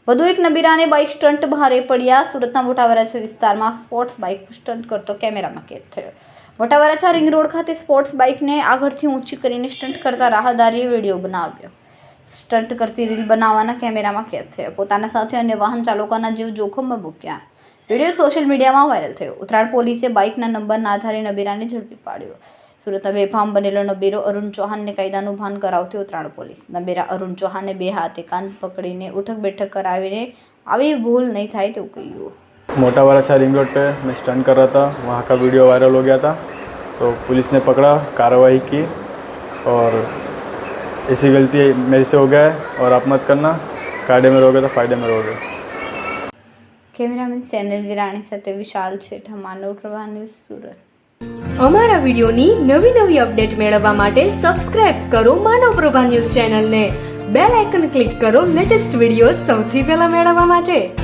વધુ એક નબીરાને bike stunt ભારે પડ્યા. સુરતના મોટા વરાછા વિસ્તારમાં સ્પોર્ટ્સ બાઇક સ્ટન્ટ કરતો કેમેરામાં કેદ થયો. મોટા વરાછા રિંગ રોડ ખાતે સ્પોર્ટ્સ બાઇકને આગળથી ઊંચી કરીને સ્ટન્ટ કરતા રાહદારીએ વિડીયો બનાવ્યો. સ્ટન્ટ કરતી રીલ બનાવવાના કેમેરામાં કેદ થયો. પોતાના સાથે અન્ય વાહન ચાલકોના જીવ જોખમમાં મૂક્યા. વિડીયો સોશિયલ મીડિયામાં વાયરલ થયો. ઉત્તરાયણ પોલીસે બાઇકના નંબરના આધારે નબીરાને ઝડપી પાડ્યો. સુરતના બેફામ બનેલો નબીરો અરુણ ચૌહાણને કાયદાનું ભાન કરાવતી ઉત્તરાયણ પોલીસ. નબીરા અરુણ ચૌહાણને બે હાથે કાન પકડીને ઉઠક બેઠક कराने આવી भूल नहीं થાય तो કહ્યું. मोटा वराछा रिंग रोड पे मैं स्टंट कर रहा था, वहाँ का वीडियो वायरल हो गया था, तो पुलिस ने पकड़ा, कार्रवाई की और ऐसी गलती मेरे से हो गया है और आप मत करना. कायदे में रहोगे तो फायदे में रहोगे. કેમેરામેન સેનલ વિરાણી સાથે વિશાલ છેઠા, માનવ પ્રવાહ ન્યૂઝ, સુરત. અમારા વિડીયોની નવી અપડેટ મેળવવા માટે સબસ્ક્રાઇબ કરો માનવ પ્રભા ન્યૂઝ ચેનલને. બેલ આઇકન ક્લિક કરો લેટેસ્ટ વિડીયો સૌથી પહેલા મેળવવા માટે.